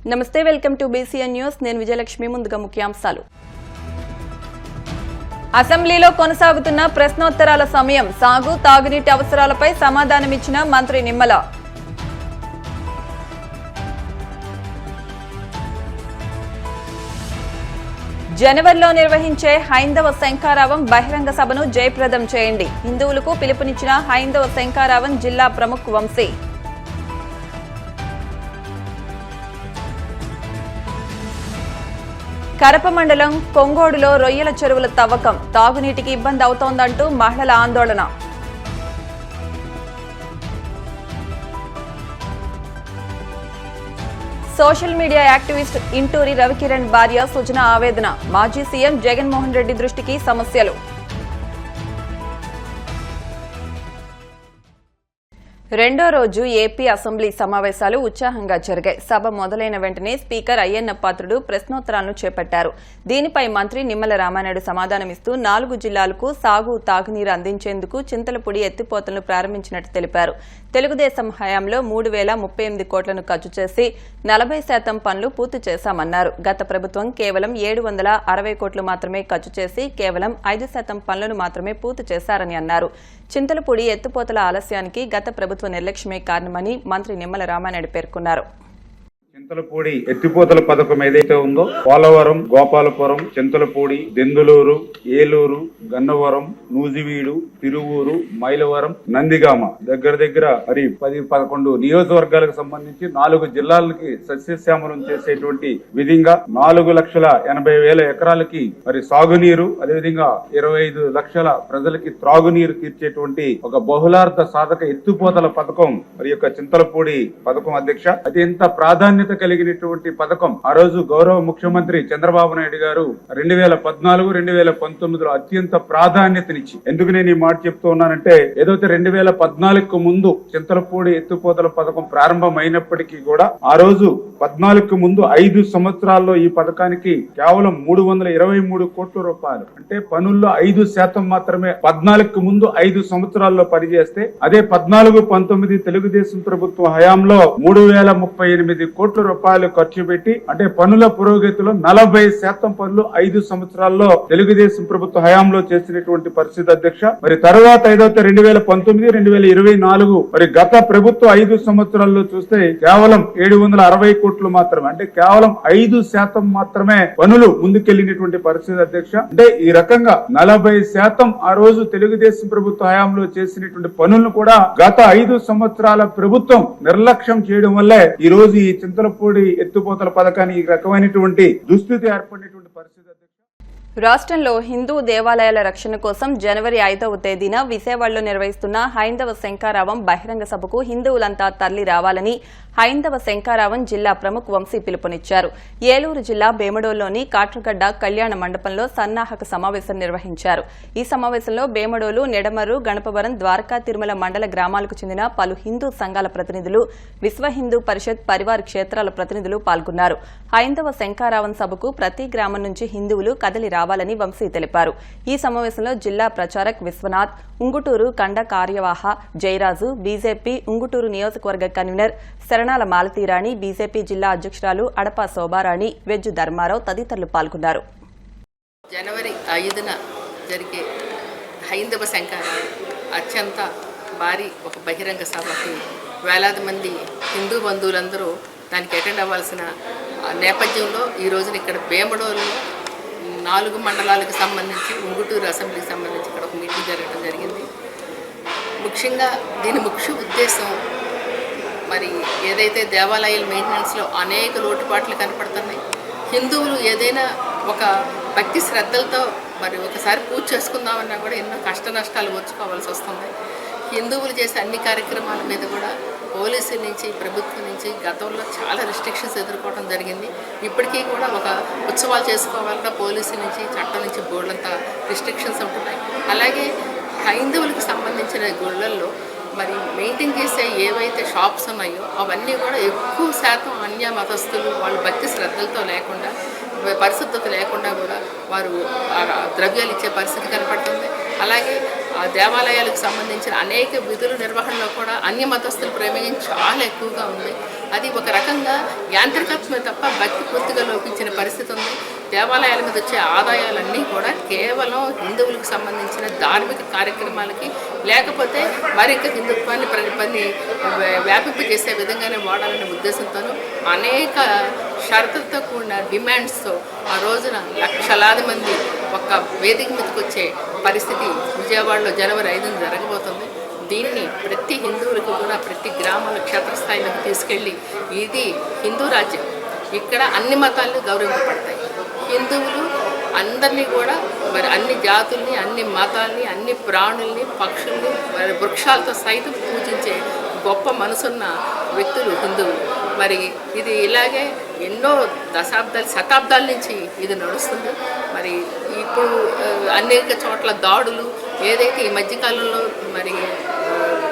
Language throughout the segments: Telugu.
నమస్తే, వెల్కమ్ టు బీసీఎన్ న్యూస్. నేను విజయలక్ష్మి. ముందుగా ముఖ్యాంశాలు. అసెంబ్లీలో కొనసాగుతున్న ప్రశ్నోత్తరాల సమయం. సాగు, తాగునీటి అవసరాలపై సమాధానమిచ్చిన మంత్రి నిమ్మల. జనవరిలో నిర్వహించే హైందవ శంఖారావం బహిరంగ సభను జయప్రదం చేయండి. హిందువులకు పిలుపునిచ్చిన హైందవ శంఖారావం జిల్లా ప్రముఖ్ వంశీ. కరప మండలం కొంగోడులో రొయ్యల చెరువుల తవ్వకం. తాగునీటికి ఇబ్బంది అవుతోందంటూ మహిళల ఆందోళన. Social media activist Inturi Ravikiran భార్య సుజన ఆవేదన. మాజీ సీఎం జగన్మోహన్ రెడ్డి దృష్టికి సమస్యలు. రెండో రోజు ఏపీ అసెంబ్లీ సమావేశాలు ఉత్సాహంగా జరిగాయి. సభ మొదలైన వెంటనే స్పీకర్ అయ్యన్న పాత్రుడు ప్రశ్నోత్తరాలను చేపట్టారు. దీనిపై మంత్రి నిమ్మల రామానాయుడు సమాధానమిస్తూ 4 జిల్లాలకు సాగు, తాగునీరు అందించేందుకు చింతలపూడి ఎత్తిపోతలను ప్రారంభించినట్టు తెలిపారు. తెలుగుదేశం హయాంలో 3,038 కోట్లను ఖర్చు చేసి 40% పనులు పూర్తి చేశామన్నారు. గత ప్రభుత్వం కేవలం 760 కోట్లు మాత్రమే ఖర్చు చేసి కేవలం 5% పనులను మాత్రమే పూర్తి చేశారని అన్నారు. చింతలపూడి ఎత్తిపోతల ఆలస్యానికి గత ప్రభుత్వ నిర్లక్ష్యమే కారణమని మంత్రి నిమ్మల రామానాయుడు పేర్కొన్నారు. చింతలపూడి ఎత్తిపోతల పథకం ఏదైతే ఉందో పోలవరం, గోపాలపురం, చింతలపూడి, దెందులూరు, ఏలూరు, గన్నవరం, నూజివీడు, తిరువూరు, మైలవరం, నందిగామ దగ్గర మరి 10-11 నియోజకవర్గాలకు సంబంధించి 4 జిల్లాలకి సస్యశ్యామలం చేసేటువంటి విధంగా 4,80,000 ఎకరాలకి మరి సాగునీరు, అదేవిధంగా 25 లక్షల ప్రజలకి త్రాగునీరు తీర్చేటువంటి ఒక బహుళార్థ సాధక ఎత్తిపోతల పథకం మరి యొక్క చింతలపూడి పథకం అధ్యక్ష. అత్యంత ప్రాధాన్యత కలిగినటువంటి పథకం. ఆ రోజు గౌరవ ముఖ్యమంత్రి చంద్రబాబు నాయుడు గారు 2014-2019లో అత్యంత ప్రాధాన్యతనిచ్చి, ఎందుకు నేను ఈ మాట చెప్తూ ఉన్నానంటే, ఏదైతే 2014కు ముందు చింతలపూడి ఎత్తిపోతల పథకం ప్రారంభం అయినప్పటికీ కూడా ఆ రోజు 14కు ముందు 5 సంవత్సరాల్లో ఈ పథకానికి కేవలం 323 కోట్ల రూపాయలు, అంటే పనుల్లో 5% మాత్రమే 14కు ముందు 5 సంవత్సరాల్లో పనిచేస్తే, అదే 14-19 తెలుగుదేశం ప్రభుత్వ హయాంలో 3,038 కోట్ల రూపాయలు ఖర్చు పెట్టి, అంటే పనుల పురోగతిలో 40% పనులు 5 సంవత్సరాల్లో తెలుగుదేశం ప్రభుత్వ హయాంలో చేసినటువంటి పరిస్థితి అధ్యక్ష. మరి తర్వాత ఏదైతే 2019-2024 మరి గత ప్రభుత్వ 5 సంవత్సరాల్లో చూస్తే కేవలం 760 కోట్లు మాత్రమే, అంటే కేవలం 5% మాత్రమే పనులు ముందుకెళ్లినటువంటి పరిస్థితి అధ్యక్ష. అంటే ఈ రకంగా 40% ఆ రోజు తెలుగుదేశం ప్రభుత్వ హయాంలో చేసినటువంటి పనులను కూడా గత 5 సంవత్సరాల ప్రభుత్వం నిర్లక్ష్యం చేయడం వల్లే ఈ రోజు ఈ చింతలపూడి ఎత్తిపోతల పథకాన్ని ఈ రకమైనటువంటి దుస్థితి ఏర్పడినటువంటి పరిస్థితి. రాష్ట్రంలో హిందూ దేవాలయాల రక్షణ కోసం జనవరి 5వ తేదీన విజయవాడలో నిర్వహిస్తున్న హైందవ శంఖారావం బహిరంగ సభకు హిందువులంతా తరలి రావాలని హైందవ శంఖారావం జిల్లా ప్రముఖ్ వంశీ పిలుపునిచ్చారు. ఏలూరు జిల్లా బేమడోలులోని కాట్రగడ్డ కళ్యాణ మండపంలో సన్నాహక సమావేశం నిర్వహించారు. ఈ సమావేశంలో బేమడోలు, నెడమర్రు, గణపవరం, ద్వారకా, తిరుమల మండల గ్రామాలకు చెందిన పలు హిందూ సంఘాల ప్రతినిధులు, విశ్వ హిందూ పరిషత్, పరివార్ క్షేత్రాల ప్రతినిధులు పాల్గొన్నారు. హైందవ శంఖారావం సభకు ప్రతి గ్రామం నుంచి హిందువులు కదలి రావాలని వంశీ తెలిపారు. ఈ సమావేశంలో జిల్లా ప్రచారక్ విశ్వనాథ్, ఉంగుటూరు కండ కార్యవాహ జయరాజు, బీజేపీ ఉంగుటూరు నియోజకవర్గ కన్వీనర్ శరణాల మాలతీరాణి, బీజేపీ జిల్లా అధ్యక్షురాలు అడపా శోభారాణి, వెజ్జు ధర్మారావు తదితరులు పాల్గొన్నారు. జనవరి 5న జరిగే హైందవ శంఖారావం అత్యంత భారీ ఒక బహిరంగ సభకి వేలాది మంది హిందూ బంధువులందరూ దానికి అటెండ్ అవ్వాల్సిన నేపథ్యంలో ఈ రోజున ఇక్కడ బేమడోలులో 4 మండలాలకు సంబంధించి ఉంగుటూరు అసెంబ్లీకి సంబంధించి ఇక్కడ ఒక మీటింగ్ జరగడం జరిగింది. ముఖ్యంగా దీని ముఖ్య ఉద్దేశం మరి ఏదైతే దేవాలయాల మెయింటెనెన్స్లో అనేక లోటుపాట్లు కనపడుతున్నాయి, హిందువులు ఏదైనా ఒక భక్తి శ్రద్ధలతో మరి ఒకసారి పూజ చేసుకుందామన్నా కూడా ఎన్నో కష్ట నష్టాలు ఓర్చుకోవాల్సి వస్తుంది. హిందువులు చేసే అన్ని కార్యక్రమాల మీద కూడా పోలీసుల నుంచి, ప్రభుత్వం నుంచి గతంలో చాలా రిస్ట్రిక్షన్స్ ఎదుర్కోవడం జరిగింది. ఇప్పటికీ కూడా ఒక ఉత్సవాలు చేసుకోవాలన్నా పోలీసుల నుంచి, చట్టం నుంచి బోర్డులంత రిస్ట్రిక్షన్స్ ఉంటున్నాయి. అలాగే హైందవులకు సంబంధించిన గుళ్ళల్లో మరి మెయింటైన్ చేసే ఏవైతే షాప్స్ ఉన్నాయో అవన్నీ కూడా ఎక్కువ శాతం అన్య మతస్థులు వాళ్ళు భక్తి శ్రద్ధలతో లేకుండా, పరిశుద్ధత లేకుండా కూడా వారు ద్రవ్యాలు ఇచ్చే పరిస్థితి కనపడుతుంది. అలాగే ఆ దేవాలయాలకు సంబంధించిన అనేక విధుల నిర్వహణలో కూడా అన్య మతస్థుల ప్రమేయం చాలా ఎక్కువగా ఉంది. అది ఒక రకంగా యాంత్రికత్వమే తప్ప భక్తి పూర్తిగా లోపించిన పరిస్థితి ఉంది. దేవాలయాల మీద వచ్చే ఆదాయాలన్నీ కూడా కేవలం హిందువులకు సంబంధించిన ధార్మిక కార్యక్రమాలకి లేకపోతే మరింత హిందుత్వాన్ని పని వ్యాపింపజేసే విధంగానే వాడాలనే ఉద్దేశంతోనూ అనేక షరతులతో కూడిన డిమాండ్స్తో ఆ రోజున లక్షలాది మంది ఒక వేదిక మీదకి వచ్చే పరిస్థితి విజయవాడలో జనవరి 5న జరగబోతుంది. దీన్ని ప్రతి హిందువులకు కూడా ప్రతి గ్రామాల క్షేత్రస్థాయిలోకి తీసుకెళ్ళి ఇది హిందూ రాజ్యం, ఇక్కడ అన్ని మతాలు గౌరవింపబడతాయి. హిందువులు అందరినీ కూడా మరి అన్ని జాతుల్ని, అన్ని మతాల్ని, అన్ని ప్రాణుల్ని, పక్షుల్ని, మరి వృక్షాలతో సైతం పూజించే గొప్ప మనసున్న వ్యక్తులు హిందువులు. మరి ఇది ఇలాగే ఎన్నో శతాబ్దాల నుంచి ఇది నడుస్తుంది. మరి ఇప్పుడు అనేక చోట్ల దాడులు, ఏదైతే ఈ మధ్యకాలంలో మరి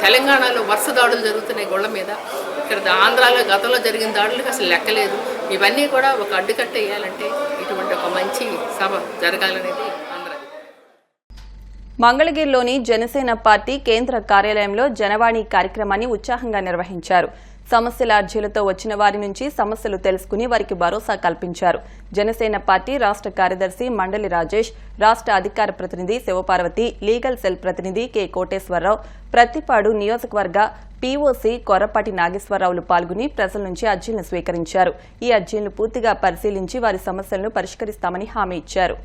తెలంగాణలో వరుస దాడులు జరుగుతున్నాయి గొళ్ళ మీద, ఇక్కడ ఆంధ్రాలో గతంలో జరిగిన దాడులకు అసలు లెక్కలేదు. ఇవన్నీ కూడా ఒక అడ్డుకట్ట వేయాలంటే ఇటువంటి ఒక మంచి సభ జరగాలనేది అందరూ. మంగళగిరిలోని జనసేన పార్టీ కేంద్ర కార్యాలయంలో జనవాణి కార్యక్రమాన్ని ఉత్సాహంగా నిర్వహించారు. సమస్యల అర్జీలతో వచ్చిన వారి నుంచి సమస్యలు తెలుసుకుని వారికి భరోసా కల్పించారు. జనసేన పార్టీ రాష్ట్ర కార్యదర్శి మండలి రాజేష్, రాష్ట్ర అధికార ప్రతినిధి శివపార్వతి, లీగల్ సెల్ ప్రతినిధి కె కోటేశ్వరరావు, ప్రత్తిపాడు నియోజకవర్గ పీఓసీ కొర్రపాటి నాగేశ్వరరావులు పాల్గొని ప్రజల నుంచి అర్జీలను స్వీకరించారు. ఈ అర్జీలను పూర్తిగా పరిశీలించి వారి సమస్యలను పరిష్కరిస్తామని హామీ ఇచ్చారు.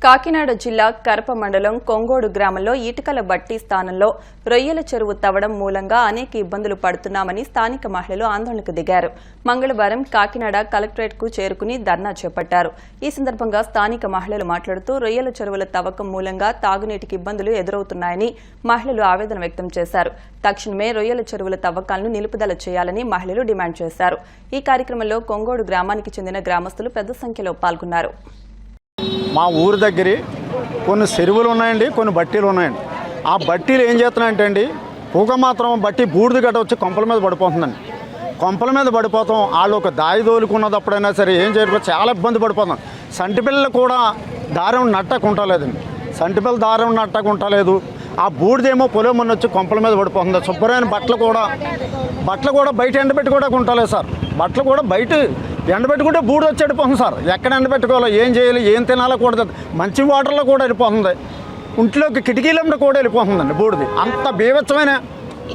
కాకినాడ జిల్లా కరప మండలం కొంగోడు గ్రామంలో ఇటుకల బట్టి స్థానంలో రొయ్యల చెరువు తవ్వడం మూలంగా అనేక ఇబ్బందులు పడుతున్నామని స్థానిక మహిళలు ఆందోళనకు దిగారు. మంగళవారం కాకినాడ కలెక్టరేట్కు చేరుకుని ధర్నా చేపట్టారు. ఈ సందర్భంగా స్థానిక మహిళలు మాట్లాడుతూ రొయ్యల చెరువుల తవ్వకం మూలంగా తాగునీటికి ఇబ్బందులు ఎదురవుతున్నాయని మహిళలు ఆవేదన వ్యక్తం చేశారు. తక్షణమే రొయ్యల చెరువుల తవ్వకాలను నిలుపుదల చేయాలని మహిళలు డిమాండ్ చేశారు. ఈ కార్యక్రమంలో కొంగోడు గ్రామానికి చెందిన గ్రామస్తులు పెద్ద సంఖ్యలో పాల్గొన్నారు. మా ఊరి దగ్గర కొన్ని చెరువులు ఉన్నాయండి, కొన్ని బట్టీలు ఉన్నాయండి. ఆ బట్టీలు ఏం చేస్తున్నాయంటే అండి, పూగ మాత్రం బట్టి బూడిద గట్ట వచ్చి కొంపల మీద పడిపోతుందండి. కొంపల మీద పడిపోతాం. వాళ్ళు ఒక దాయి దోలుకున్నదప్పుడైనా సరే ఏం చేయడం చాలా ఇబ్బంది పడిపోతాం. సంటి పిల్లలు కూడా దారం నట్టకుంటలేదండి. సంటి పిల్లలు దారం నట్టకుంటలేదు. ఆ బూడిదేమో పొలమని వచ్చి కొంపల మీద పడిపోతుంది. శుభ్రమైన బట్టలు కూడా బయట ఎండబెట్టి కూడా కొంటలేదు సార్. బట్టలు కూడా బయట ఎండబెట్టుకుంటే బూడి వచ్చి వెళ్ళిపోతుంది సార్. ఎక్కడ ఎండబెట్టుకోవాలో, ఏం చేయాలి, ఏం తినాలో కూడా మంచి వాటర్లో కూడా వెళ్ళిపోతుంది. ఇంట్లోకి కిటికీలంలో కూడా వెళ్ళిపోతుందండి బూడిది. అంత బీభత్సమైన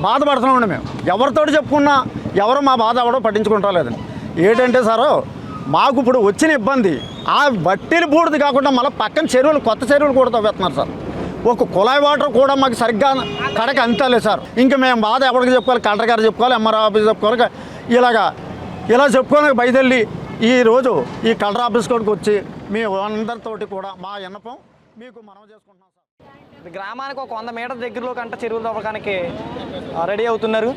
బాధపడుతున్నామండి మేము. ఎవరితోటి చెప్పుకున్నా ఎవరు మా బాధ ఎవడో పట్టించుకుంటలేదండి. ఏంటంటే సారు, మాకు ఇప్పుడు వచ్చిన ఇబ్బంది ఆ బట్టీలు బూడిది కాకుండా మళ్ళీ పక్కన చెరువులు, కొత్త చెరువులు కూడా తవ్వేస్తున్నారు సార్. ఒక కుళాయి వాటర్ కూడా మాకు సరిగ్గా కడక అంతలేదు సార్. ఇంకా మేము బాధ ఎవరికి చెప్పుకోవాలి, కలెక్టర్ గారు చెప్పుకోవాలి, ఎంఆర్ఓ ఆఫీస్ చెప్పుకోవాలి. ఇలా చెప్పుకోవడానికి బయలుదేరి ఈరోజు ఈ కలెక్టర్ ఆఫీస్ కోడికి వచ్చి మీ అందరితోటి కూడా మా విన్నపం మీకు మనం చేసుకుంటున్నాం సార్. గ్రామానికి ఒక 100 మీటర్ల దగ్గరలో కంట చెరువులు తవ్వడానికి రెడీ అవుతున్నారు.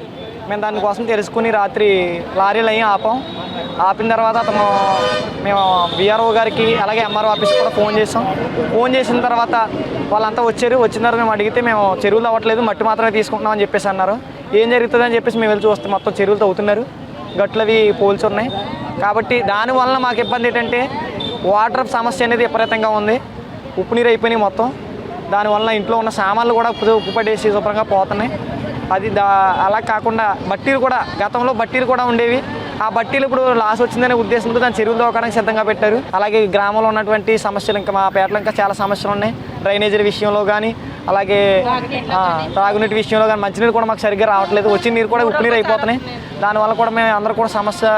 మేము దానికోసం తెలుసుకుని రాత్రి లారీలు అయ్యి ఆపిన తర్వాత మేము విఆర్ఓ గారికి అలాగే ఎంఆర్ఓ ఆఫీస్కి కూడా ఫోన్ చేసిన తర్వాత వాళ్ళంతా వచ్చారు. వచ్చిన తర్వాత మేము అడిగితే మేము చెరువులు అవ్వట్లేదు, మట్టి మాత్రమే తీసుకుంటున్నామని చెప్పేసి అన్నారు. ఏం జరుగుతుందని చెప్పేసి మేము వెళ్ళి చూస్తే మొత్తం చెరువులు తవ్వుతున్నారు, గట్లవి పోల్చి ఉన్నాయి. కాబట్టి దానివల్ల మాకు ఇబ్బంది ఏంటంటే వాటర్ సమస్య అనేది విపరీతంగా ఉంది. ఉప్పు నీరు అయిపోయినాయి మొత్తం. దానివల్ల ఇంట్లో ఉన్న సామాన్లు కూడా ఉప్పు పడేసి శుభ్రంగా పోతున్నాయి. అది అలా కాకుండా బట్టీలు కూడా, గతంలో బట్టీలు కూడా ఉండేవి. ఆ బట్టీలు ఇప్పుడు లాస్ వచ్చిందనే ఉద్దేశంతో దాన్ని చెరువులు తవ్వడానికి సిద్ధంగా పెట్టారు. అలాగే గ్రామంలో ఉన్నటువంటి సమస్యలు, ఇంకా మా పేటలో ఇంకా చాలా సమస్యలు ఉన్నాయి. డ్రైనేజీల విషయంలో కానీ, అలాగే తాగునీటి విషయంలో కానీ, మంచినీరు కూడా మాకు సరిగ్గా రావట్లేదు. వచ్చిన నీరు కూడా ఉప్పు నీరు అయిపోతున్నాయి. దానివల్ల కూడా మేము అందరూ కూడా సమస్య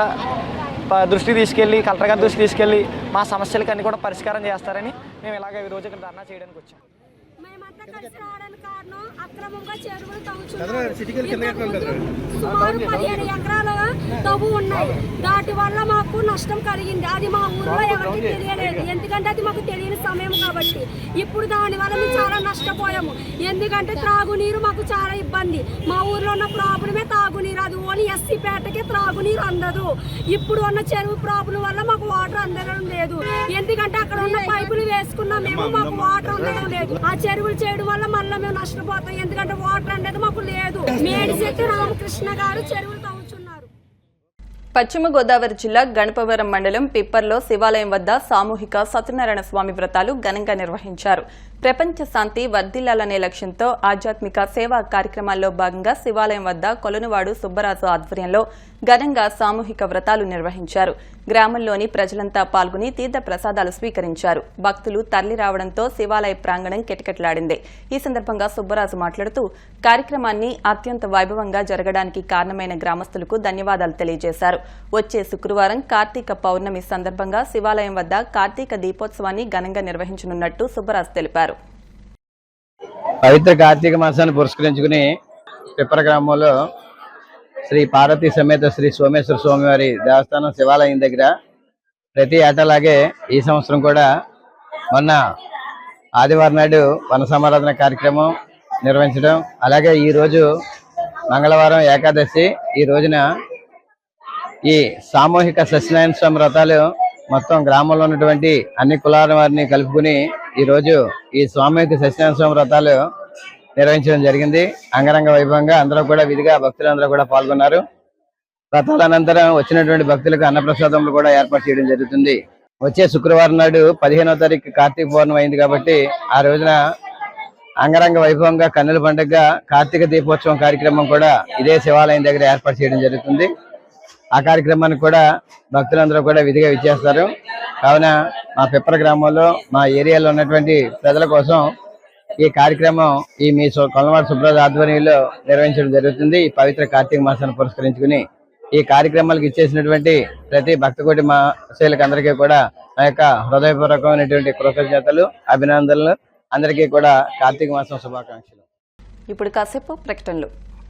దృష్టికి తీసుకెళ్ళి, కలెక్టర్ గారి దృష్టికి తీసుకెళ్ళి మా సమస్యలకి అన్ని కూడా పరిష్కారం చేస్తారని మేము ఇలాగ ఈ రోజు ఇక్కడ ధర్నా చేయడానికి వచ్చాం. మేమంతా కలిసి రావడానికి కారణం అక్రమంగా చెరువులు తవ్వుతున్నారు. సుమారు 15 ఎకరాల తవ్వు ఉన్నాయి. దాటి వల్ల మాకు నష్టం కలిగింది. అది మా ఊర్లో ఎవరికి తెలియలేదు, ఎందుకంటే అది మాకు తెలియని సమయం కాబట్టి. ఇప్పుడు దానివల్ల మేము చాలా నష్టపోయాము. ఎందుకంటే త్రాగునీరు మాకు చాలా ఇబ్బంది. మా ఊర్లో ఉన్న ప్రాబ్లమే తాగునీరు. అది ఓన్లీ ఎస్సీ పేటకే త్రాగునీరు అందదు. ఇప్పుడు ఉన్న చెరువు ప్రాబ్లం వల్ల మాకు వాటర్ అందడం లేదు. ఎందుకంటే అక్కడ ఉన్న పైపులు వేసుకున్నా మేము, మాకు వాటర్ అందడం లేదు. ఆ చెరువులు చేయడం వల్ల మళ్ళీ మేము నష్టపోతాం. ఎందుకంటే వాటర్ అనేది మాకు లేదు. మేడిశెట్టి రామకృష్ణ గారు చెరువులు తవ్వుతున్నారు. పశ్చిమ గోదావరి జిల్లా గణపవరం మండలం పిప్పర్లో శివాలయం వద్ద సామూహిక సత్యనారాయణ స్వామి వ్రతాలు ఘనంగా నిర్వహించారు. ప్రపంచ శాంతి వర్ధిల్లాలనే లక్ష్యంతో ఆధ్యాత్మిక సేవా కార్యక్రమాల్లో భాగంగా శివాలయం వద్ద కొలనువాడు సుబ్బరాజు ఆధ్వర్యంలో ఘనంగా సామూహిక వ్రతాలు నిర్వహించారు. గ్రామంలోని ప్రజలంతా పాల్గొని తీర్థ ప్రసాదాలు స్వీకరించారు. భక్తులు తరలి రావడంతో శివాలయ ప్రాంగణం కిటకిటలాడింది. ఈ సందర్భంగా సుబ్బరాజు మాట్లాడుతూ కార్యక్రమాన్ని అత్యంత వైభవంగా జరగడానికి కారణమైన గ్రామస్తులకు ధన్యవాదాలు తెలియజేశారు. వచ్చే శుక్రవారం కార్తీక పౌర్ణమి సందర్భంగా శివాలయం వద్ద కార్తీక దీపోత్సవాన్ని ఘనంగా నిర్వహించనున్నట్టు సుబ్బరాజు తెలిపారు. పవిత్ర కార్తీక మాసాన్ని పురస్కరించుకుని పిప్పర గ్రామంలో శ్రీ పార్వతీ సమేత శ్రీ సోమేశ్వర స్వామివారి దేవస్థానం శివాలయం దగ్గర ప్రతి ఏటలాగే ఈ సంవత్సరం కూడా మొన్న ఆదివారం నాడు వన సమారాధన కార్యక్రమం నిర్వహించడం, అలాగే ఈరోజు మంగళవారం ఏకాదశి, ఈ రోజున ఈ సామూహిక సత్యనారాయణ స్వామి వ్రతాలు మొత్తం గ్రామంలో ఉన్నటువంటి అన్ని కులాల వారిని కలుపుకుని ఈరోజు ఈ సామూహిక సత్యనారాయణ స్వామి వ్రతాలు నిర్వహించడం జరిగింది. అంగరంగ వైభవంగా అందరూ కూడా విధిగా భక్తులందరూ కూడా పాల్గొన్నారు. వ్రతాల అనంతరం వచ్చినటువంటి భక్తులకు అన్నప్రసాదములు కూడా ఏర్పాటు చేయడం జరుగుతుంది. వచ్చే శుక్రవారం నాడు 15వ తారీఖు కార్తీక పౌర్ణమి అయింది కాబట్టి ఆ రోజున అంగరంగ వైభవంగా కన్నుల పండుగగా కార్తీక దీపోత్సవం కార్యక్రమం కూడా ఇదే శివాలయం దగ్గర ఏర్పాటు చేయడం జరుగుతుంది. ఆ కార్యక్రమానికి కూడా భక్తులందరూ కూడా విధిగా విచ్చేస్తారు. కావున మా పిప్పర గ్రామంలో మా ఏరియాలో ఉన్నటువంటి ప్రజల కోసం ఈ కార్యక్రమం ఈ మీ కొలవాడ సుబ్బరాజు ఆధ్వర్యంలో నిర్వహించడం జరుగుతుంది. ఈ పవిత్ర కార్తీక మాసాన్ని పురస్కరించుకుని ఈ కార్యక్రమాలకు ఇచ్చేసినటువంటి ప్రతి భక్తకోటి మా శైలికి అందరికీ కూడా మా యొక్క హృదయపూర్వకమైనటువంటి కృతజ్ఞతలు, అభినందనలు. అందరికీ కూడా కార్తీక మాసం శుభాకాంక్షలు. ఇప్పుడు కాసేపు ప్రకటనలు.